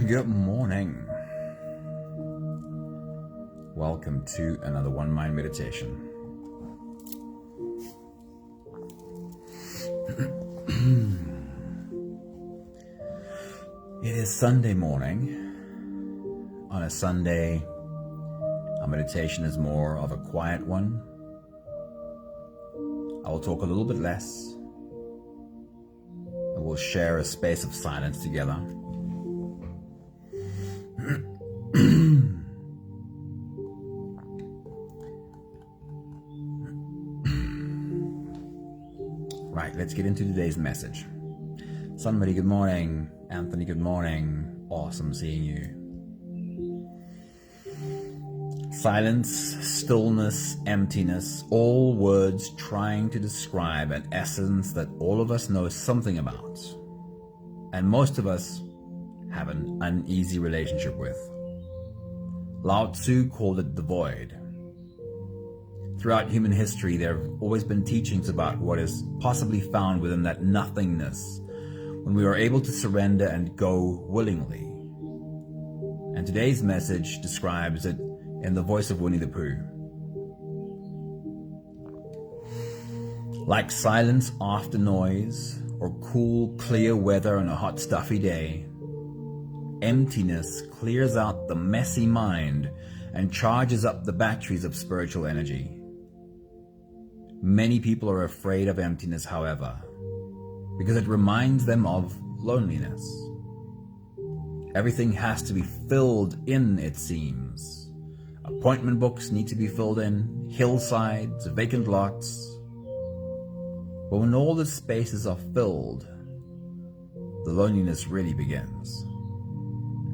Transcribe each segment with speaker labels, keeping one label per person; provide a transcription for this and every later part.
Speaker 1: Good morning. Welcome to another One Mind meditation. It is Sunday morning. On a Sunday, our meditation is more of a quiet one. I will talk a little bit less, and we'll share a space of silence together. Right, let's get into today's message. Somebody, good morning. Anthony, good morning. Awesome seeing you. Silence, stillness, emptiness, all words trying to describe an essence that all of us know something about, and most of us have an uneasy relationship with. Lao Tzu called it the void. Throughout human history, there have always been teachings about what is possibly found within that nothingness when we are able to surrender and go willingly. And today's message describes it in the voice of Winnie the Pooh. Like silence after noise, or cool, clear weather on a hot, stuffy day, emptiness clears out the messy mind and charges up the batteries of spiritual energy. Many people are afraid of emptiness, however, because it reminds them of loneliness. Everything has to be filled in, it seems. Appointment books need to be filled in, hillsides, vacant lots. But when all the spaces are filled, the loneliness really begins.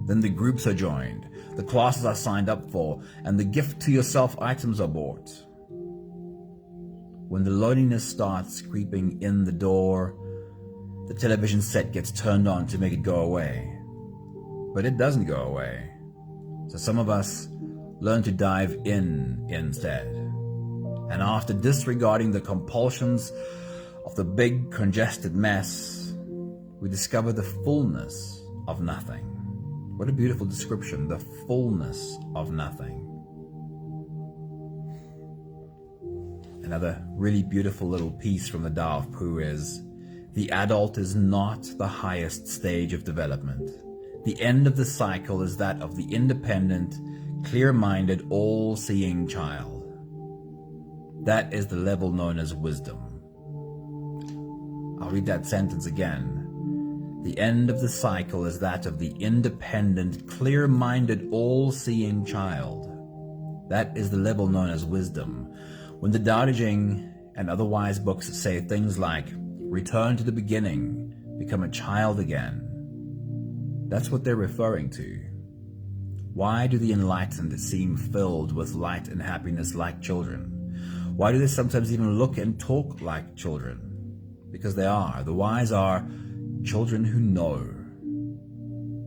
Speaker 1: Then the groups are joined, the classes are signed up for, and the gift to yourself items are bought. When the loneliness starts creeping in the door, the television set gets turned on to make it go away. But it doesn't go away. So some of us learn to dive in instead. And after disregarding the compulsions of the big congested mess, we discover the fullness of nothing. What a beautiful description, the fullness of nothing. Another really beautiful little piece from the Tao of Pooh is, the adult is not the highest stage of development. The end of the cycle is that of the independent, clear-minded, all-seeing child. That is the level known as wisdom. I'll read that sentence again. The end of the cycle is that of the independent, clear-minded, all-seeing child. That is the level known as wisdom. When the Tao Te Ching and other wise books say things like, return to the beginning, become a child again, that's what they're referring to. Why do the enlightened seem filled with light and happiness like children? Why do they sometimes even look and talk like children? Because they are. The wise are children who know.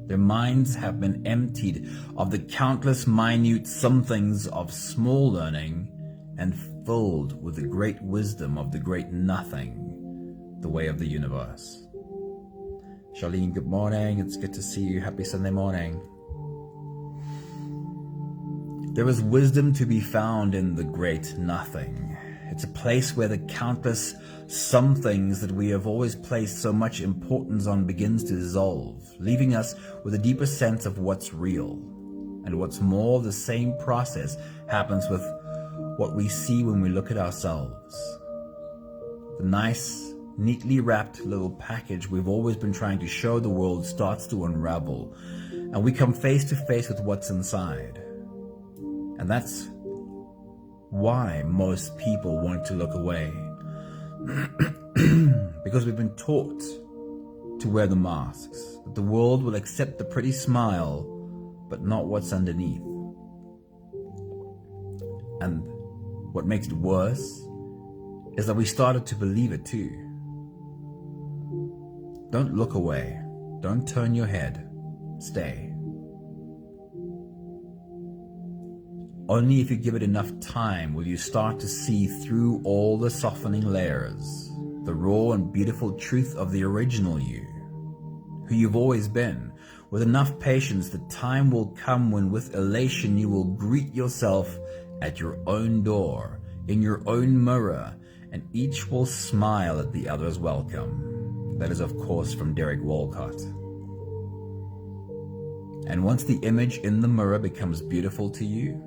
Speaker 1: Their minds have been emptied of the countless minute somethings of small learning and filled with the great wisdom of the great nothing, the way of the universe. Charlene, good morning. It's good to see you. Happy Sunday morning. There is wisdom to be found in the great nothing. It's a place where the countless somethings that we have always placed so much importance on begins to dissolve, leaving us with a deeper sense of what's real. And what's more, the same process happens with what we see when we look at ourselves. The nice, neatly wrapped little package we've always been trying to show the world starts to unravel, and we come face to face with what's inside. And that's why most people want to look away. Because we've been taught to wear the masks, that the world will accept the pretty smile, but not what's underneath. And what makes it worse is that we started to believe it too. Don't look away. Don't turn your head. Stay. Only if you give it enough time will you start to see through all the softening layers, the raw and beautiful truth of the original you. who you've always been. With enough patience, the time will come when with elation you will greet yourself at your own door, in your own mirror, and each will smile at the other's welcome. That is, of course, from Derek Walcott. And once the image in the mirror becomes beautiful to you,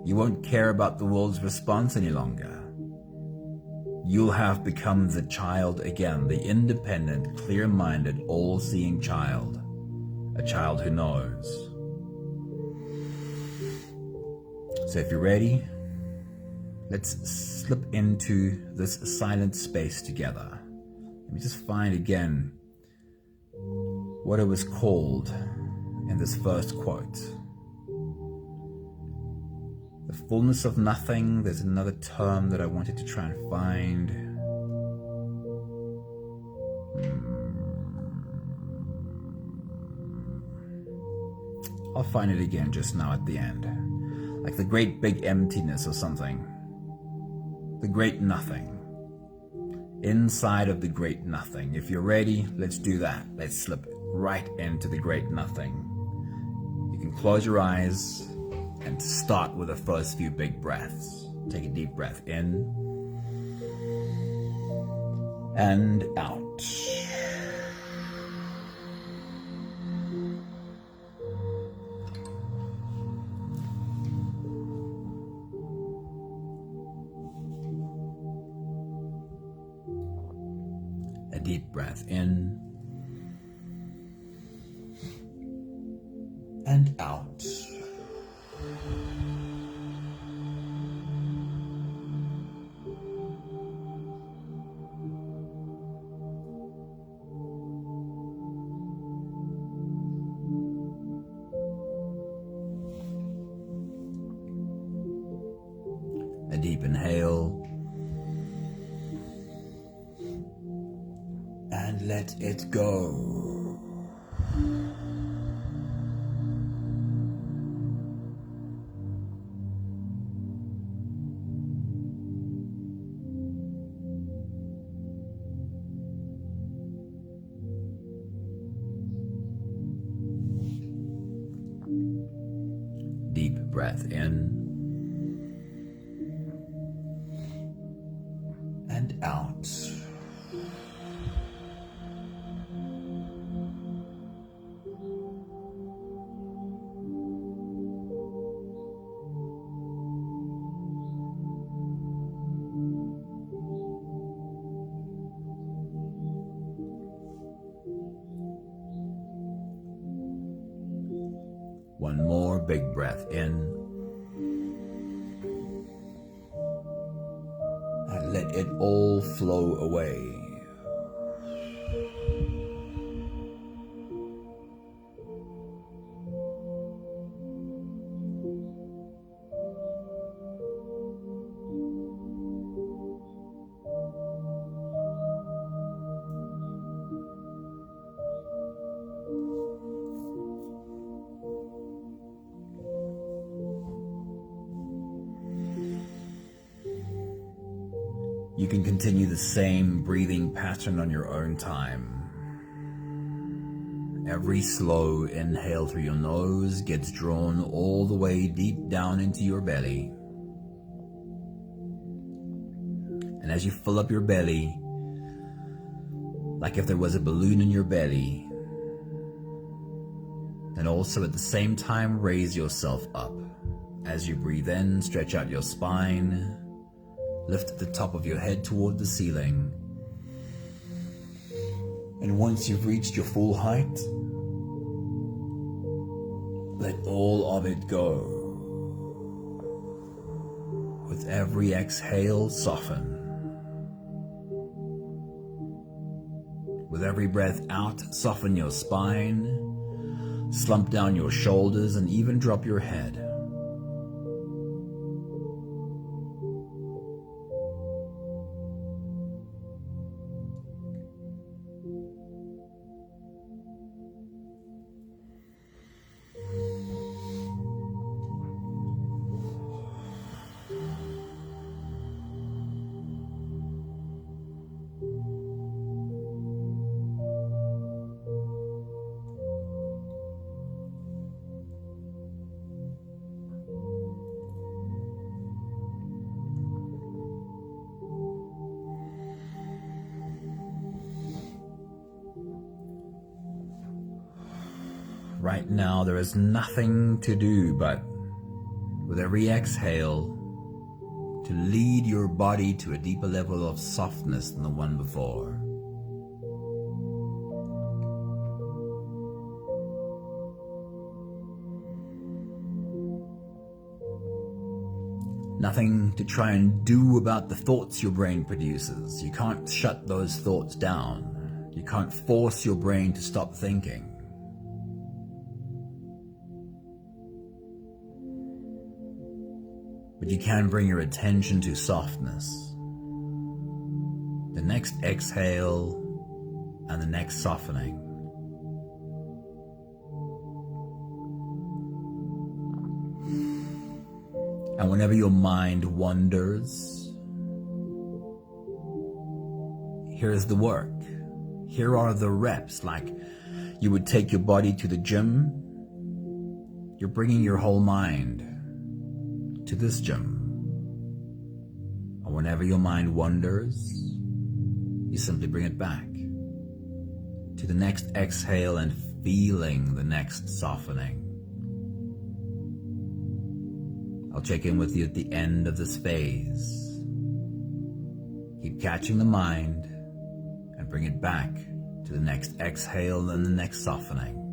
Speaker 1: you won't care about the world's response any longer. You'll have become the child again, the independent, clear-minded, all-seeing child, a child who knows. So if you're ready, let's slip into this silent space together. Let me just find again what it was called in this first quote. The fullness of nothing. There's another term that I wanted to try and find. I'll find it again just now at the end. Like the great big emptiness or something. The great nothing. Inside of the great nothing. If you're ready, let's do that. Let's slip right into the great nothing. You can close your eyes and start with the first few big breaths. Take a deep breath in and out. A deep breath in and out. A deep inhale and let it go. Deep breath in and out. One more big breath in and let it all flow away. You can continue the same breathing pattern on your own time. Every slow inhale through your nose gets drawn all the way deep down into your belly. And as you fill up your belly, like if there was a balloon in your belly, and also at the same time raise yourself up. As you breathe in, stretch out your spine. Lift the top of your head toward the ceiling. And once you've reached your full height, let all of it go. With every exhale, soften. With every breath out, soften your spine, slump down your shoulders, and even drop your head. right now there is nothing to do but, with every exhale, to lead your body to a deeper level of softness than the one before. Nothing to try and do about the thoughts your brain produces. You can't shut those thoughts down. You can't force your brain to stop thinking. But you can bring your attention to softness. The next exhale and the next softening. And whenever your mind wanders, here's the work. Here are the reps. Like you would take your body to the gym, you're bringing your whole mind to this gym. And whenever your mind wanders, you simply bring it back to the next exhale and feeling the next softening. I'll check in with you at the end of this phase. Keep catching the mind and bring it back to the next exhale and the next softening.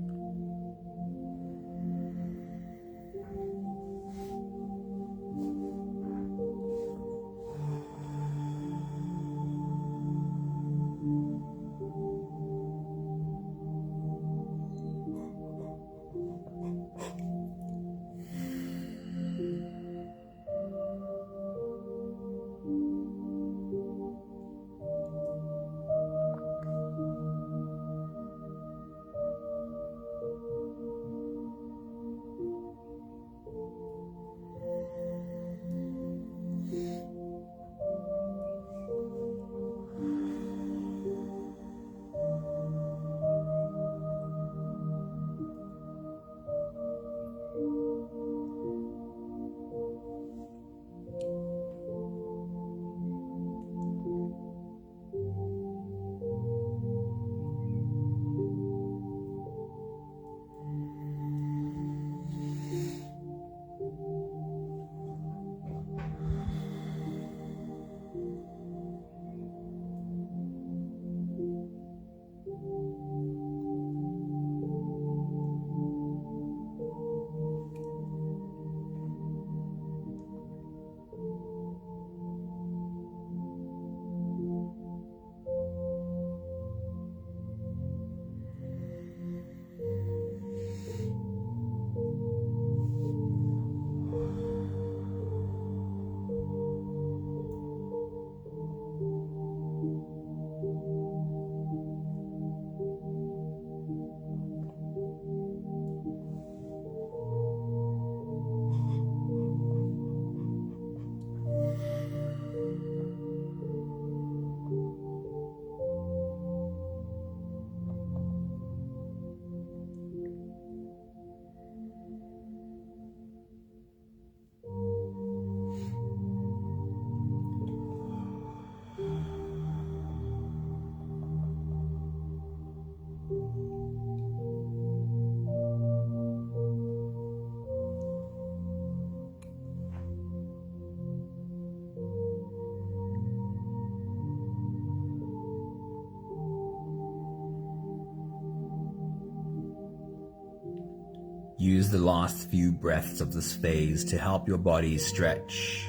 Speaker 1: Use the last few breaths of this phase to help your body stretch,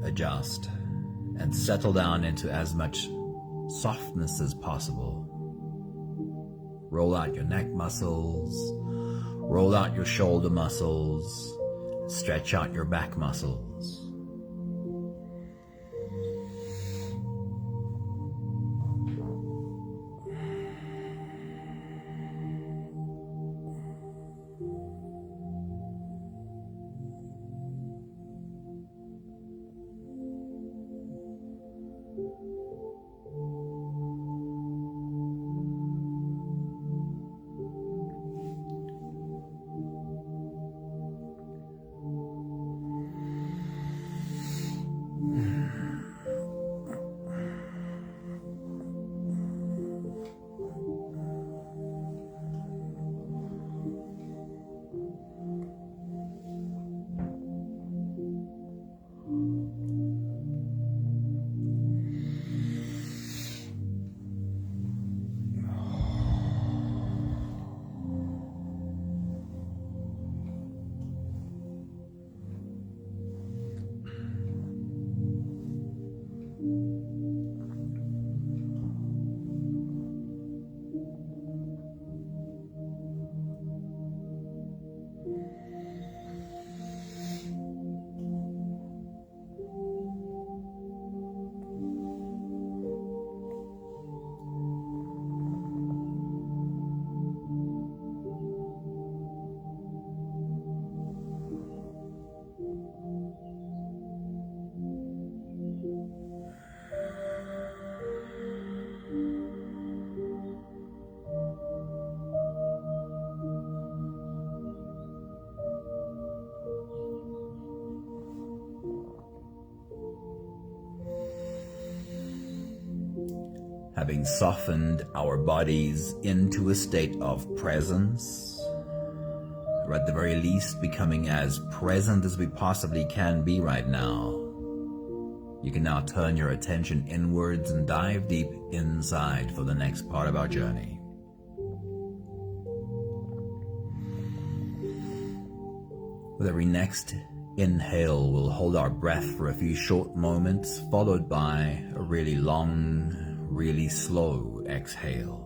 Speaker 1: adjust, and settle down into as much softness as possible. Roll out your neck muscles, roll out your shoulder muscles, stretch out your back muscles. having softened our bodies into a state of presence, or at the very least becoming as present as we possibly can be right now, you can now turn your attention inwards and dive deep inside for the next part of our journey. With every next inhale, we'll hold our breath for a few short moments, followed by a really long, really slow exhale.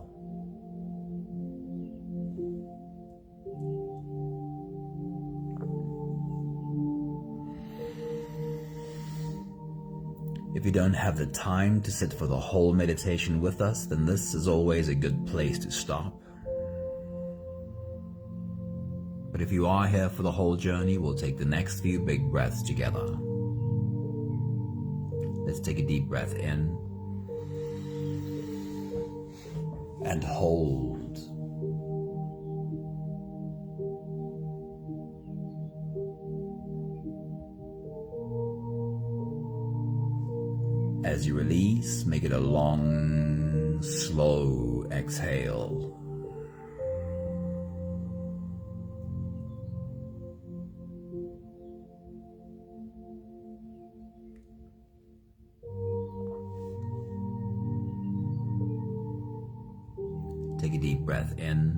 Speaker 1: If you don't have the time to sit for the whole meditation with us, then this is always a good place to stop. But if you are here for the whole journey, we'll take the next few big breaths together. Let's take a deep breath in and hold. As you release, make it a long, slow exhale. Take a deep breath in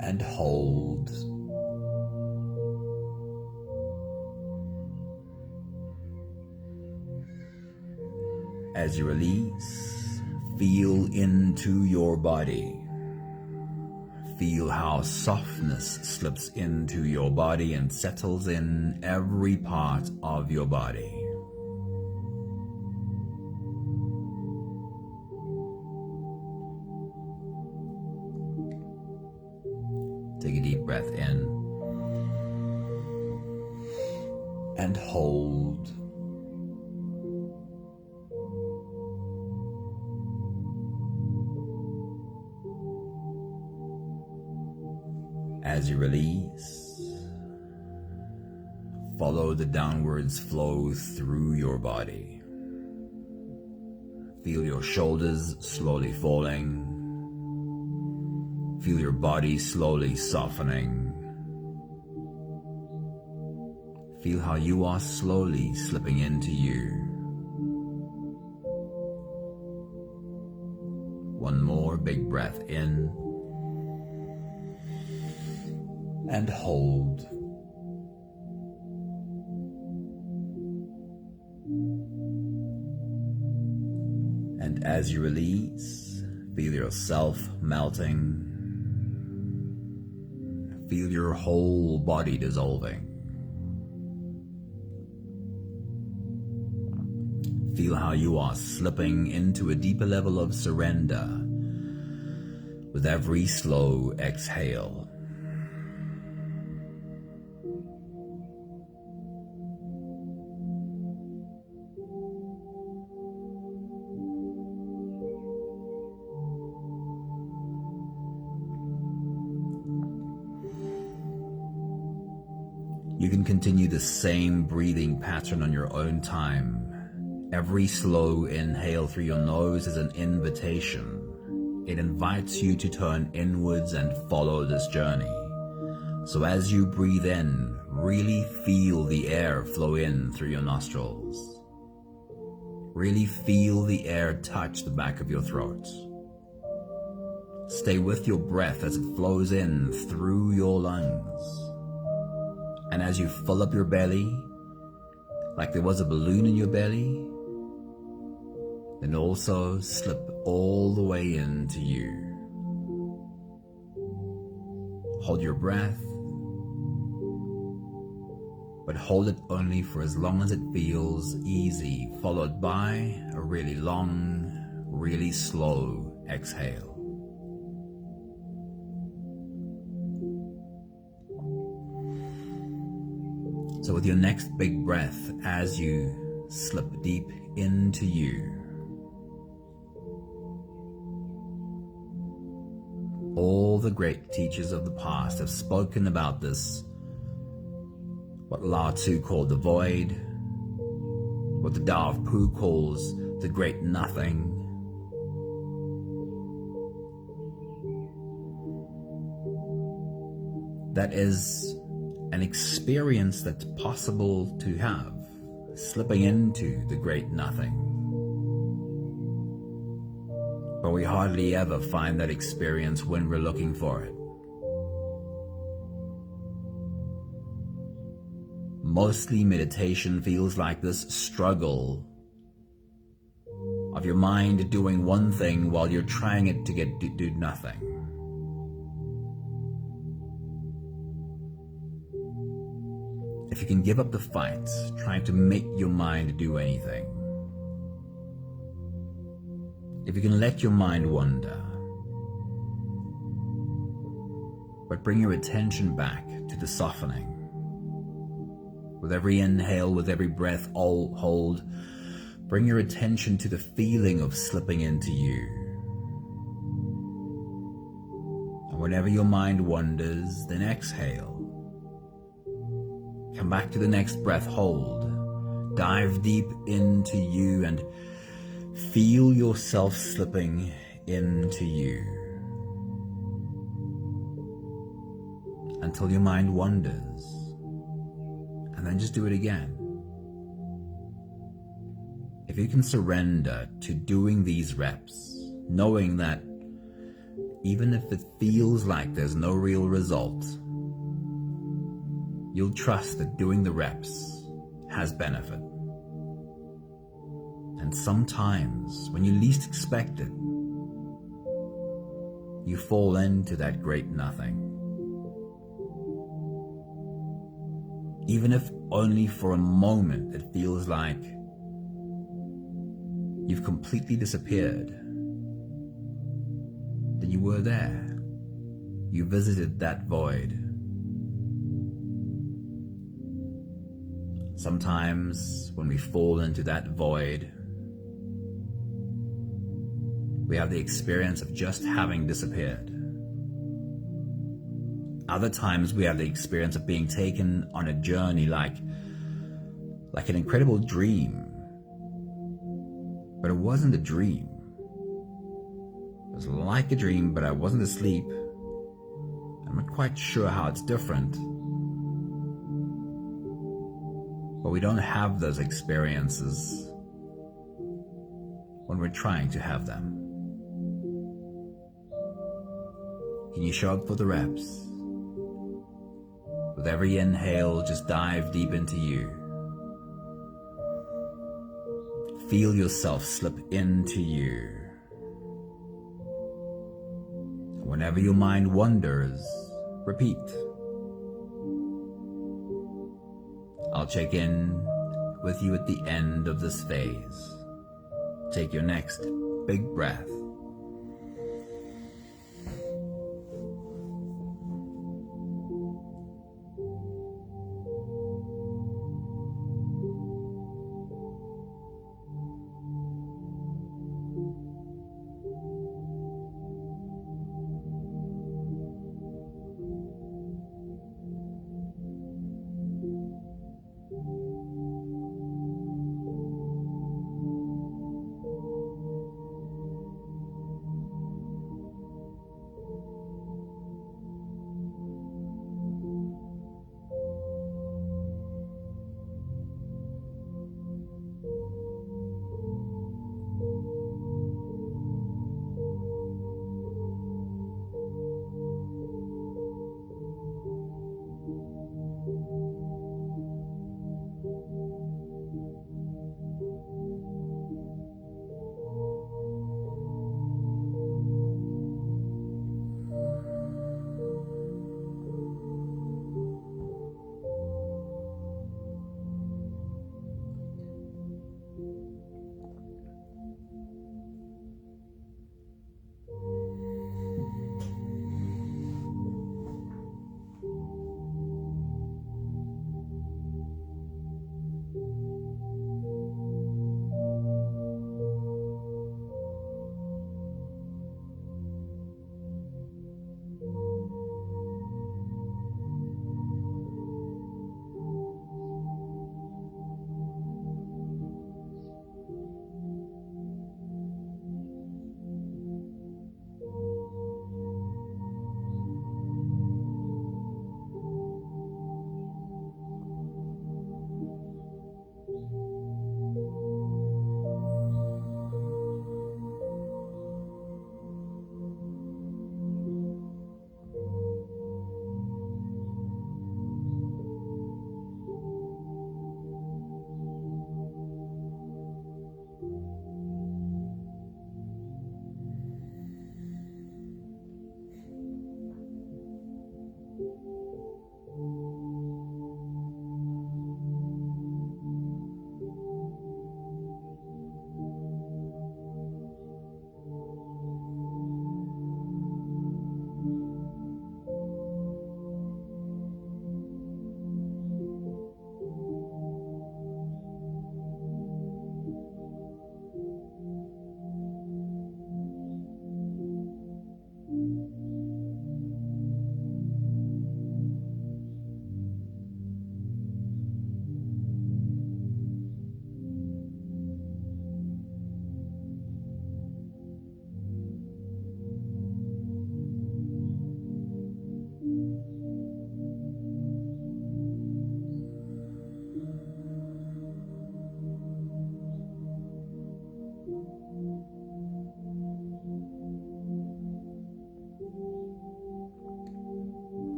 Speaker 1: and hold. As you release, feel into your body. Feel how softness slips into your body and settles in every part of your body. Take a deep breath in and hold. As you release, follow the downwards flow through your body. Feel your shoulders slowly falling. Feel your body slowly softening. Feel how you are slowly slipping into you. One more big breath in and hold. And as you release, feel yourself melting. Feel your whole body dissolving. Feel how you are slipping into a deeper level of surrender with every slow exhale. You can continue the same breathing pattern on your own time. Every slow inhale through your nose is an invitation. It invites you to turn inwards and follow this journey. So as you breathe in, really feel the air flow in through your nostrils. Really feel the air touch the back of your throat. Stay with your breath as it flows in through your lungs. And as you fill up your belly, like there was a balloon in your belly, then also slip all the way into you. Hold your breath, but hold it only for as long as it feels easy, followed by a really long, really slow exhale. So with your next big breath, as you slip deep into you, all the great teachers of the past have spoken about this, what Lao Tzu called the void, what the Tao of Pu calls the great nothing. That is an experience that's possible to have, slipping into the great nothing. But we hardly ever find that experience when we're looking for it. Mostly meditation feels like this struggle of your mind doing one thing while you're trying it to do nothing. If you can give up the fight, trying to make your mind do anything. If you can let your mind wander, but bring your attention back to the softening. With every inhale, with every breath hold, bring your attention to the feeling of slipping into you. And whenever your mind wanders, then exhale. Come back to the next breath, hold. Dive deep into you and feel yourself slipping into you. Until your mind wanders. And then just do it again. If you can surrender to doing these reps, knowing that even if it feels like there's no real result, you'll trust that doing the reps has benefit. And sometimes, when you least expect it, you fall into that great nothing. Even if only for a moment it feels like you've completely disappeared, then you were there. You visited that void. Sometimes when we fall into that void, we have the experience of just having disappeared. Other times we have the experience of being taken on a journey like an incredible dream. But it wasn't a dream. It was like a dream, but I wasn't asleep. I'm not quite sure how it's different. But we don't have those experiences when we're trying to have them. Can you show up for the reps? With every inhale, just dive deep into you. Feel yourself slip into you. Whenever your mind wanders, repeat. I'll check in with you at the end of this phase. Take your next big breath.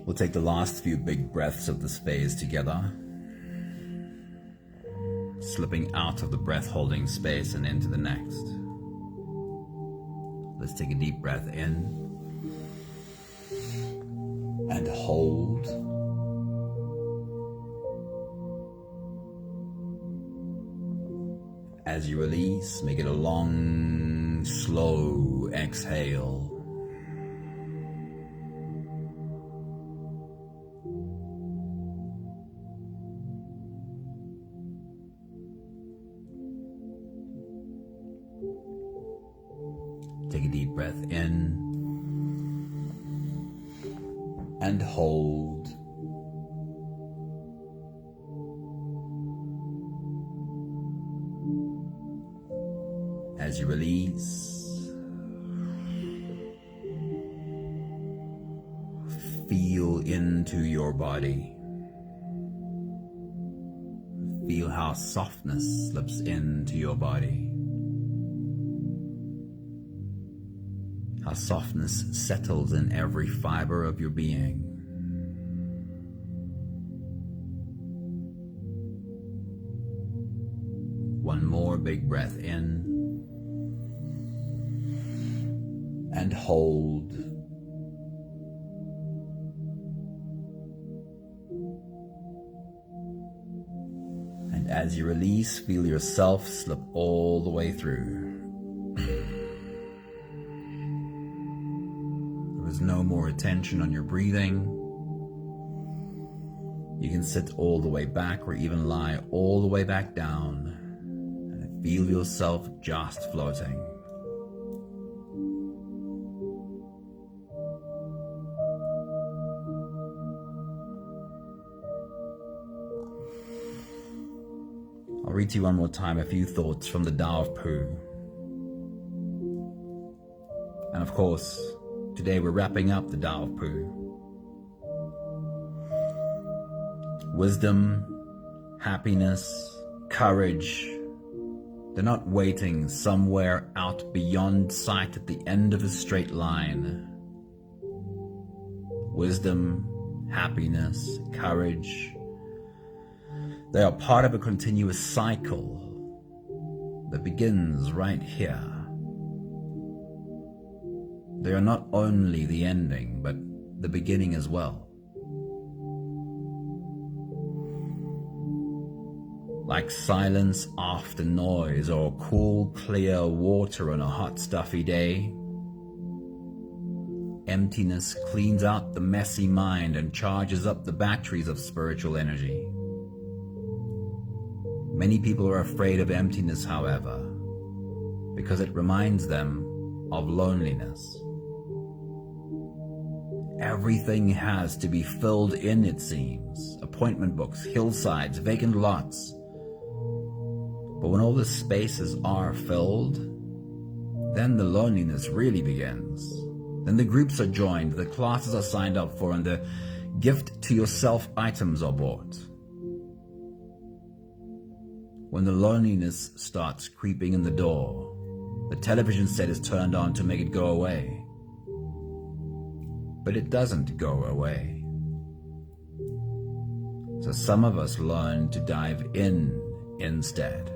Speaker 1: We'll take the last few big breaths of this phase together, slipping out of the breath-holding space and into the next. Let's take a deep breath in and hold. As you release, make it a long, slow exhale. Take a deep breath in and hold. As you release, feel into your body. Feel how softness slips into your body. How softness settles in every fiber of your being. One more big breath in and hold. And as you release, feel yourself slip all the way through. There's no more attention on your breathing. You can sit all the way back or even lie all the way back down and feel yourself just floating. I'll read to you one more time a few thoughts from the Tao of Pooh. And of course, today we're wrapping up the Tao of Pooh. Wisdom, happiness, courage, they're not waiting somewhere out beyond sight at the end of a straight line. Wisdom, happiness, courage, they are part of a continuous cycle that begins right here. They are not only the ending, but the beginning as well. Like silence after noise, or cool, clear water on a hot, stuffy day, emptiness cleans out the messy mind and charges up the batteries of spiritual energy. Many people are afraid of emptiness, however, because it reminds them of loneliness. Everything has to be filled in, it seems. Appointment books, hillsides, vacant lots. But when all the spaces are filled, then the loneliness really begins. Then the groups are joined, the classes are signed up for, and the gift to yourself items are bought. When the loneliness starts creeping in the door, the television set is turned on to make it go away. But it doesn't go away. So some of us learn to dive in instead.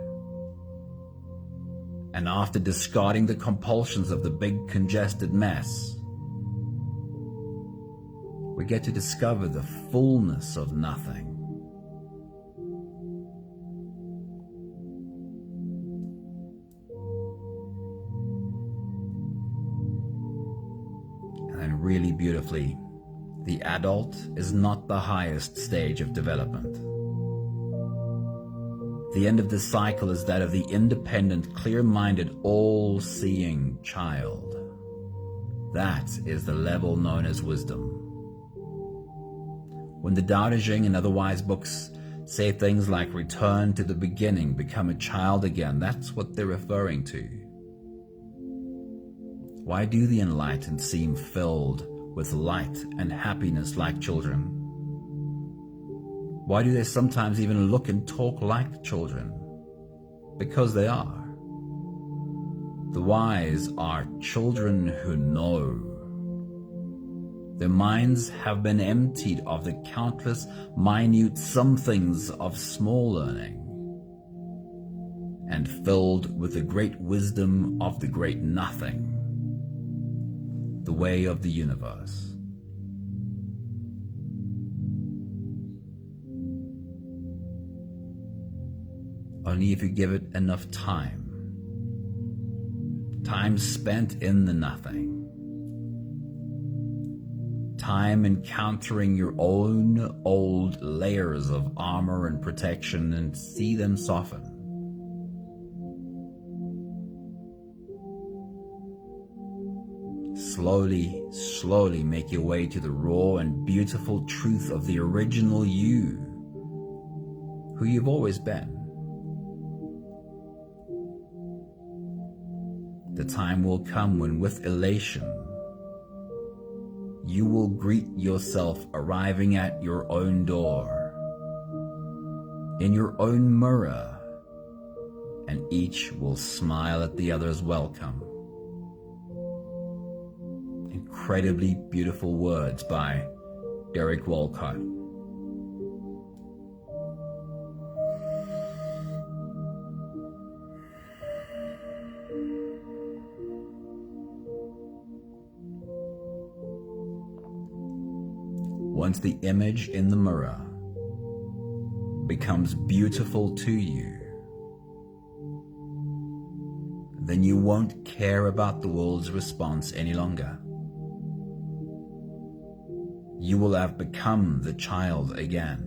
Speaker 1: And after discarding the compulsions of the big congested mess, we get to discover the fullness of nothing. And really beautifully, the adult is not the highest stage of development. The end of this cycle is that of the independent, clear-minded, all-seeing child. That is the level known as wisdom. When the Tao Te Ching and other wise books say things like return to the beginning, become a child again, that's what they're referring to. Why do the enlightened seem filled with light and happiness like children? Why do they sometimes even look and talk like children? Because they are. The wise are children who know. Their minds have been emptied of the countless minute somethings of small learning and filled with the great wisdom of the great nothing, the way of the universe. Only if you give it enough time spent in the nothing, time encountering your own old layers of armor and protection, and see them soften. Slowly make your way to the raw and beautiful truth of the original you, who you've always been. The time will come when, with elation, you will greet yourself arriving at your own door, in your own mirror, and each will smile at the other's welcome. Incredibly beautiful words by Derek Walcott. Once the image in the mirror becomes beautiful to you, then you won't care about the world's response any longer. You will have become the child again,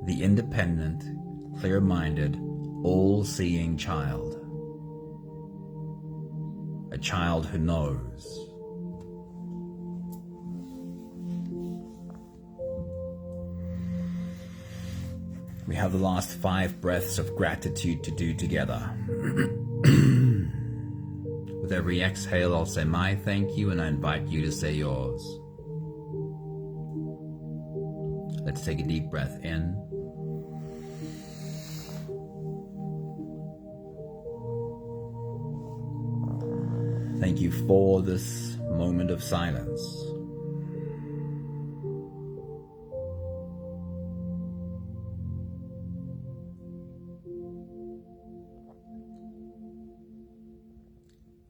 Speaker 1: the independent, clear-minded, all-seeing child, a child who knows. We have the last 5 breaths of gratitude to do together. With every exhale, I'll say my thank you, and I invite you to say yours. Let's take a deep breath in. Thank you for this moment of silence.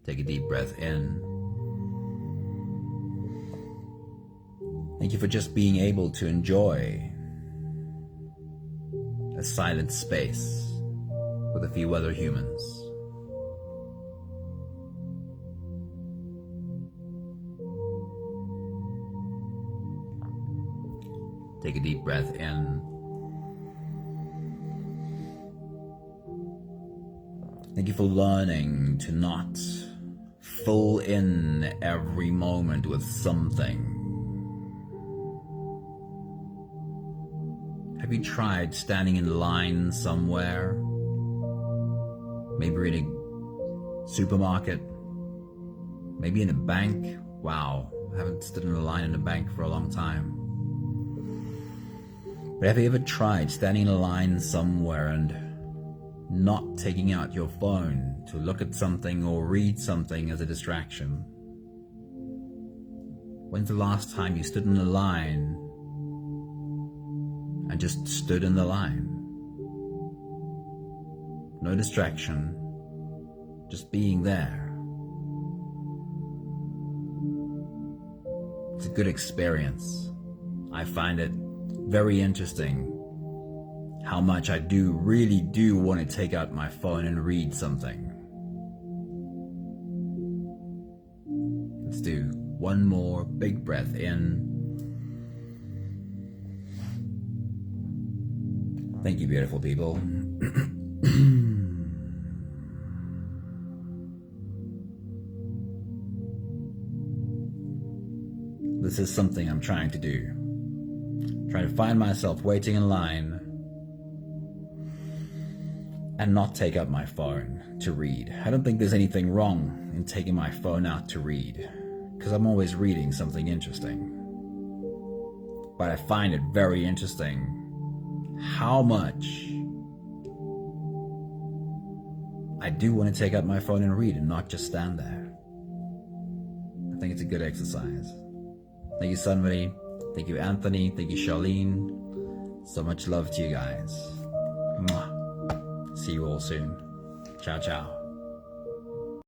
Speaker 1: Take a deep breath in. Thank you for just being able to enjoy a silent space with a few other humans. Take a deep breath in. Thank you for learning to not fill in every moment with something. Have you tried standing in line somewhere? Maybe in a supermarket? Maybe in a bank? Wow, I haven't stood in a line in a bank for a long time. But have you ever tried standing in a line somewhere and not taking out your phone to look at something or read something as a distraction? When's the last time you stood in a line and just stood in the line? No distraction, just being there. It's a good experience. I find it very interesting how much I really do want to take out my phone and read something. Let's do one more big breath in. Thank you, beautiful people. This is something I'm trying to do. Trying to find myself waiting in line and not take out my phone to read. I don't think there's anything wrong in taking my phone out to read, because I'm always reading something interesting. But I find it very interesting how much I do want to take out my phone and read and not just stand there. I think it's a good exercise. Thank you, Sunmari. Thank you, Anthony. Thank you, Charlene. So much love to you guys. Mwah. See you all soon. Ciao, ciao.